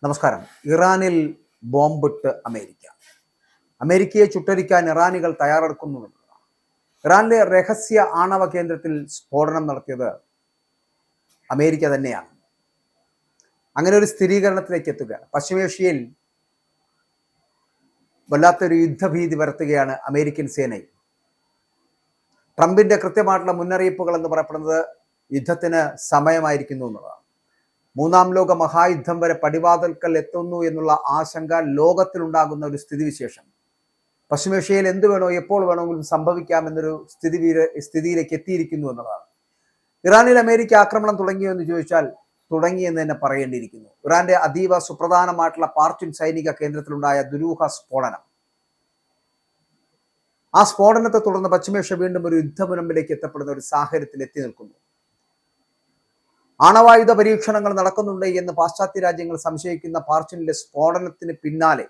നമസ്കാരം. ഇറാനിൽ ബോംബിട്ട് അമേരിക്ക. അമേരിക്കയെ ചുട്ടരിക്കാൻ ഇറാനികൾ തയ്യാറെടുക്കുന്നുവെന്നതാണ്. ഇറാനിലെ രഹസ്യ ആണവ കേന്ദ്രത്തിൽ സ്ഫോടനം നടത്തിയത് അമേരിക്ക തന്നെയാണ്. അങ്ങനെ ഒരു സ്ഥിരീകരണത്തിലേക്ക് എത്തുകയാണ്. പശ്ചിമേഷ്യയിൽ വല്ലാത്തൊരു യുദ്ധഭീതി പരത്തുകയാണ് അമേരിക്കൻ സേനയിൽ. ട്രംപിന്റെ കൃത്യമായിട്ടുള്ള മുന്നറിയിപ്പുകൾ എന്ന് പറയപ്പെടുന്നത് യുദ്ധത്തിന് സമയമായിരിക്കുന്നു എന്നുള്ളതാണ്. മൂന്നാം ലോക മഹായുദ്ധം വരെ പടിവാതിൽക്കൽ എത്തുന്നു എന്നുള്ള ആശങ്ക ലോകത്തിലുണ്ടാകുന്ന ഒരു സ്ഥിതിവിശേഷം. പശ്ചിമേഷ്യയിൽ എന്ത് വേണോ എപ്പോൾ വേണമെങ്കിലും സംഭവിക്കാമെന്നൊരു സ്ഥിതിയിലേക്ക് എത്തിയിരിക്കുന്നു എന്നതാണ്. ഇറാനിൽ അമേരിക്ക ആക്രമണം തുടങ്ങിയോ എന്ന് ചോദിച്ചാൽ തുടങ്ങിയെന്ന് തന്നെ പറയേണ്ടിയിരിക്കുന്നു. ഇറാന്റെ അതീവ സുപ്രധാനമായിട്ടുള്ള പാർച്ചിൻ സൈനിക കേന്ദ്രത്തിലുണ്ടായ ദുരൂഹ സ്ഫോടനം, ആ സ്ഫോടനത്തെ തുടർന്ന് പശ്ചിമേഷ്യ വീണ്ടും ഒരു യുദ്ധമുനമ്പിലേക്ക് എത്തപ്പെടുന്ന ഒരു സാഹചര്യത്തിൽ എത്തി നിൽക്കുന്നു. ആണവായുധ പരീക്ഷണങ്ങൾ നടക്കുന്നുണ്ട് എന്ന് പാശ്ചാത്യ രാജ്യങ്ങൾ സംശയിക്കുന്ന പാർച്ചിനിലെ സ്ഫോടനത്തിന് പിന്നാലെ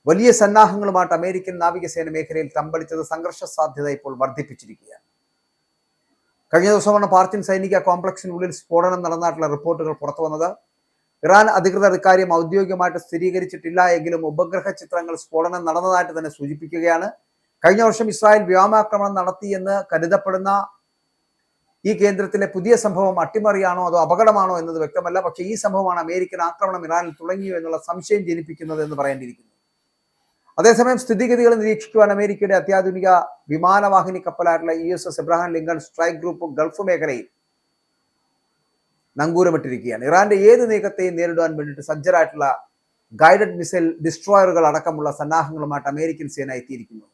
വലിയ സന്നാഹങ്ങളുമായിട്ട് അമേരിക്കൻ നാവികസേന മേഖലയിൽ തമ്പടിച്ചത് സംഘർഷ സാധ്യത ഇപ്പോൾ വർദ്ധിപ്പിച്ചിരിക്കുകയാണ്. കഴിഞ്ഞ ദിവസമാണ് പാർച്ചിൻ സൈനിക കോംപ്ലക്സിനുള്ളിൽ സ്ഫോടനം നടന്നതായിട്ടുള്ള റിപ്പോർട്ടുകൾ പുറത്തു വന്നത്. ഇറാൻ അധികൃതർ ഇക്കാര്യം ഔദ്യോഗികമായിട്ട് സ്ഥിരീകരിച്ചിട്ടില്ല എങ്കിലും ഉപഗ്രഹ ചിത്രങ്ങൾ സ്ഫോടനം നടന്നതായിട്ട് തന്നെ സൂചിപ്പിക്കുകയാണ്. കഴിഞ്ഞ വർഷം ഇസ്രായേൽ വ്യോമാക്രമണം നടത്തിയെന്ന് കരുതപ്പെടുന്ന ഈ കേന്ദ്രത്തിലെ പുതിയ സംഭവം അട്ടിമറിയാണോ അതോ അപകടമാണോ എന്നത് വ്യക്തമല്ല. പക്ഷേ ഈ സംഭവമാണ് അമേരിക്കൻ ആക്രമണം ഇറാനിൽ തുടങ്ങിയോ എന്നുള്ള സംശയം ജനിപ്പിക്കുന്നത് എന്ന് പറയേണ്ടിയിരിക്കുന്നു. അതേസമയം സ്ഥിതിഗതികൾ നിരീക്ഷിക്കുവാൻ അമേരിക്കയുടെ അത്യാധുനിക വിമാനവാഹിനി കപ്പലായിട്ടുള്ള USS Abraham Lincoln strike group Gulf മേഖലയിൽ നങ്കൂരമിട്ടിരിക്കുകയാണ്. ഇറാന്റെ ഏത് നീക്കത്തെയും നേരിടുവാൻ വേണ്ടിയിട്ട് സജ്ജരായിട്ടുള്ള ഗൈഡഡ് മിസൈൽ ഡിസ്ട്രോയറുകൾ അടക്കമുള്ള സന്നാഹങ്ങളുമായിട്ട് അമേരിക്കൻ സേന എത്തിയിരിക്കുന്നു.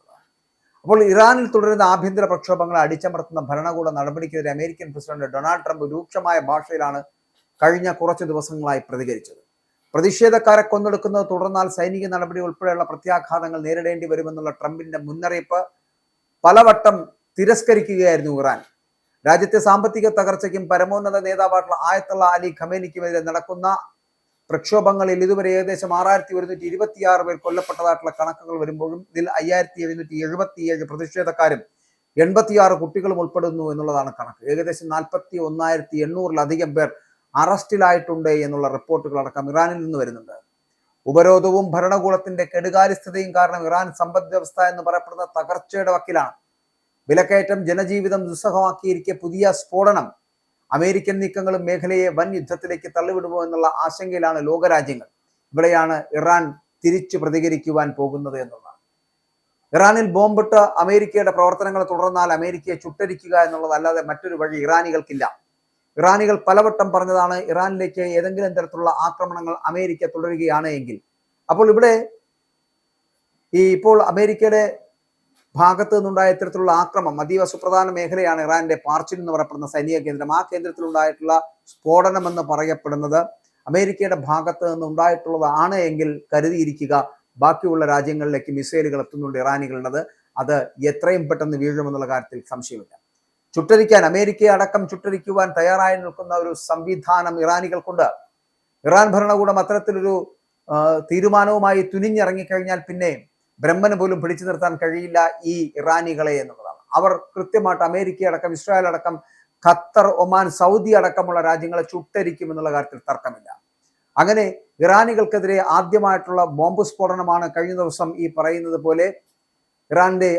അപ്പോൾ ഇറാനിൽ തുടരുന്ന ആഭ്യന്തര പ്രക്ഷോഭങ്ങളെ അടിച്ചമർത്തുന്ന ഭരണകൂട നടപടിക്കെതിരെ അമേരിക്കൻ പ്രസിഡന്റ് ഡൊണാൾഡ് ട്രംപ് രൂക്ഷമായ ഭാഷയിലാണ് കഴിഞ്ഞ കുറച്ച് ദിവസങ്ങളായി പ്രതികരിച്ചത്. പ്രതിഷേധക്കാരെ കൊന്നൊടുക്കുന്നത് തുടർന്നാൽ സൈനിക നടപടി ഉൾപ്പെടെയുള്ള പ്രത്യാഘാതങ്ങൾ നേരിടേണ്ടി വരുമെന്നുള്ള ട്രംപിന്റെ മുന്നറിയിപ്പ് പലവട്ടം തിരസ്കരിക്കുകയായിരുന്നു ഇറാൻ. രാജ്യത്തെ സാമ്പത്തിക തകർച്ചയ്ക്കും പരമോന്നത നേതാവായിട്ടുള്ള ആയത്തുള്ള അലി ഖമേനിക്കുമെതിരെ നടക്കുന്ന പ്രക്ഷോഭങ്ങളിൽ ഇതുവരെ ഏകദേശം 6126 പേർ കൊല്ലപ്പെട്ടതായിട്ടുള്ള കണക്കുകൾ വരുമ്പോഴും ഇതിൽ 5777 പ്രതിഷേധക്കാരും 86 കുട്ടികളും ഉൾപ്പെടുന്നു എന്നുള്ളതാണ് കണക്ക്. ഏകദേശം 41,800-ലധികം പേർ അറസ്റ്റിലായിട്ടുണ്ട് എന്നുള്ള റിപ്പോർട്ടുകൾ അടക്കം ഇറാനിൽ നിന്ന് വരുന്നുണ്ട്. ഉപരോധവും ഭരണകൂടത്തിന്റെ കെടുകാര്യസ്ഥതയും കാരണം ഇറാൻ സമ്പദ് വ്യവസ്ഥ എന്ന് പറയപ്പെടുന്ന തകർച്ചയുടെ വക്കിലാണ്. വിലക്കയറ്റം ജനജീവിതം ദുസ്സഹമാക്കിയിരിക്കെ പുതിയ സ്ഫോടനം അമേരിക്കൻ നീക്കങ്ങളും മേഖലയെ വൻ യുദ്ധത്തിലേക്ക് തള്ളിവിടുമോ എന്നുള്ള ആശങ്കയിലാണ് ലോകരാജ്യങ്ങൾ. ഇവിടെയാണ് ഇറാൻ തിരിച്ചു പ്രതികരിക്കുവാൻ പോകുന്നത് എന്നുള്ളതാണ്. ഇറാനിൽ ബോംബിട്ട് അമേരിക്കയുടെ പ്രവർത്തനങ്ങൾ തുടർന്നാൽ അമേരിക്കയെ ചുട്ടരിക്കുക എന്നുള്ളതല്ലാതെ മറ്റൊരു വഴി ഇറാനികൾക്കില്ല. ഇറാനികൾ പലവട്ടം പറഞ്ഞതാണ് ഇറാനിലേക്ക് ഏതെങ്കിലും തരത്തിലുള്ള ആക്രമണങ്ങൾ അമേരിക്ക തുടരുകയാണ് എങ്കിൽ. അപ്പോൾ ഇവിടെ ഇപ്പോൾ അമേരിക്കയുടെ ഭാഗത്ത് നിന്നുണ്ടായ ഇത്തരത്തിലുള്ള ആക്രമണം അതീവ സുപ്രധാന മേഖലയാണ് ഇറാന്റെ പാർച്ചിൻ എന്ന് പറയപ്പെടുന്ന സൈനിക കേന്ദ്രം. ആ കേന്ദ്രത്തിലുണ്ടായിട്ടുള്ള സ്ഫോടനം എന്ന് പറയപ്പെടുന്നത് അമേരിക്കയുടെ ഭാഗത്ത് നിന്നുണ്ടായിട്ടുള്ളതാണ് എങ്കിൽ കരുതിയിരിക്കുക, ബാക്കിയുള്ള രാജ്യങ്ങളിലേക്ക് മിസൈലുകൾ എത്തുന്നുണ്ട് ഇറാനികളുള്ളത്. അത് എത്രയും പെട്ടെന്ന് വീഴുമെന്നുള്ള കാര്യത്തിൽ സംശയമില്ല. ചുട്ടരിക്കാൻ അമേരിക്കയെ അടക്കം ചുട്ടരിക്കുവാൻ തയ്യാറായി നിൽക്കുന്ന ഒരു സംവിധാനം ഇറാനികൾക്കുണ്ട്. ഇറാൻ ഭരണകൂടം അത്തരത്തിലൊരു തീരുമാനവുമായി തുനിഞ്ഞിറങ്ങിക്കഴിഞ്ഞാൽ പിന്നെ ബ്രഹ്മന് പോലും പിടിച്ചു നിർത്താൻ കഴിയില്ല ഈ ഇറാനികളെ എന്നുള്ളതാണ്. അവർ കൃത്യമായിട്ട് അമേരിക്ക അടക്കം ഇസ്രായേൽ അടക്കം ഖത്തർ, ഒമാൻ, സൗദി അടക്കമുള്ള രാജ്യങ്ങളെ ചുട്ടരിക്കും എന്നുള്ള കാര്യത്തിൽ തർക്കമില്ല. അങ്ങനെ ഇറാനികൾക്കെതിരെ ആദ്യമായിട്ടുള്ള ബോംബ് സ്ഫോടനമാണ് കഴിഞ്ഞ ദിവസം ഈ പറയുന്നത് പോലെ ഇറാന്റെ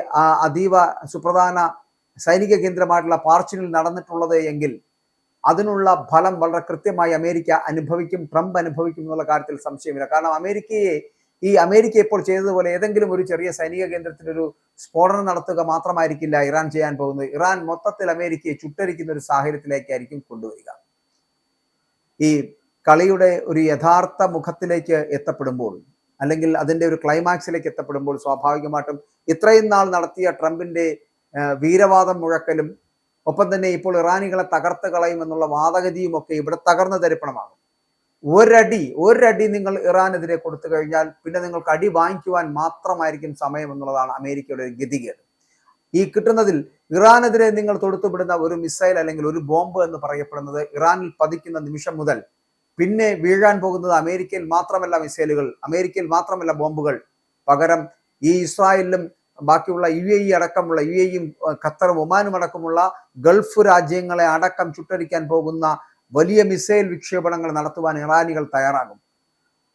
അതീവ സുപ്രധാന സൈനിക കേന്ദ്രമായിട്ടുള്ള പാർച്ചിനിൽ നടന്നിട്ടുള്ളത് എങ്കിൽ അതിനുള്ള ഫലം വളരെ കൃത്യമായി അമേരിക്ക അനുഭവിക്കും, ട്രംപ് അനുഭവിക്കും എന്നുള്ള കാര്യത്തിൽ സംശയമില്ല. കാരണം അമേരിക്ക ഇപ്പോൾ ചെയ്തതുപോലെ ഏതെങ്കിലും ഒരു ചെറിയ സൈനിക കേന്ദ്രത്തിലൊരു സ്ഫോടനം നടത്തുക മാത്രമായിരിക്കില്ല ഇറാൻ ചെയ്യാൻ പോകുന്നത്. ഇറാൻ മൊത്തത്തിൽ അമേരിക്കയെ ചുട്ടരിക്കുന്ന ഒരു സാഹചര്യത്തിലേക്കായിരിക്കും കൊണ്ടുവരിക. ഈ കളിയുടെ ഒരു യഥാർത്ഥ മുഖത്തിലേക്ക് എത്തപ്പെടുമ്പോൾ, അല്ലെങ്കിൽ അതിൻ്റെ ഒരു ക്ലൈമാക്സിലേക്ക് എത്തപ്പെടുമ്പോൾ സ്വാഭാവികമായിട്ടും ഇത്രയും നാൾ നടത്തിയ ട്രംപിന്റെ വീരവാദം മുഴക്കലും ഒപ്പം തന്നെ ഇപ്പോൾ ഇറാനികളെ തകർത്ത് കളയുമെന്നുള്ള വാദഗതിയും ഒക്കെ ഇവിടെ തകർന്നു തരിപ്പണമാകും. ഒരടി നിങ്ങൾ ഇറാനെതിരെ കൊടുത്തു കഴിഞ്ഞാൽ പിന്നെ നിങ്ങൾക്ക് അടി വാങ്ങിക്കുവാൻ മാത്രമായിരിക്കും സമയം എന്നുള്ളതാണ് അമേരിക്കയുടെ ഒരു ഗതികേട്. ഈ കിട്ടുന്നതിൽ ഇറാനെതിരെ നിങ്ങൾ തൊടുത്തുവിടുന്ന ഒരു മിസൈൽ അല്ലെങ്കിൽ ഒരു ബോംബ് എന്ന് പറയപ്പെടുന്നത് ഇറാനിൽ പതിക്കുന്ന നിമിഷം മുതൽ പിന്നെ വീഴാൻ പോകുന്നത് അമേരിക്കയിൽ മാത്രമല്ല മിസൈലുകൾ, അമേരിക്കയിൽ മാത്രമല്ല ബോംബുകൾ, പകരം ഈ ഇസ്രായേലിലും ബാക്കിയുള്ള UAE അടക്കമുള്ള UAEയും ഖത്തറും ഒമാനും അടക്കമുള്ള ഗൾഫ് രാജ്യങ്ങളെ അടക്കം ചുട്ടരിക്കാൻ പോകുന്ന വലിയ മിസൈൽ വിക്ഷേപണങ്ങൾ നടത്തുവാൻ ഇറാനികൾ തയ്യാറാകും.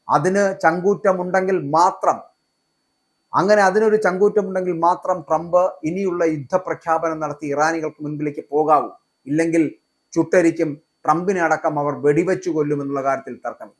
അതിന് ചങ്കൂറ്റമുണ്ടെങ്കിൽ മാത്രം അതിനൊരു ചങ്കൂറ്റമുണ്ടെങ്കിൽ മാത്രം ട്രംപ് ഇനിയുള്ള യുദ്ധപ്രഖ്യാപനം നടത്തി ഇറാനികൾക്ക് മുൻപിലേക്ക് പോകാവൂ. ഇല്ലെങ്കിൽ ചുട്ടരിക്കും, ട്രംപിനെ അടക്കം അവർ വെടിവെച്ചു കൊല്ലുമെന്നുള്ള കാര്യത്തിൽ തർക്കമില്ല.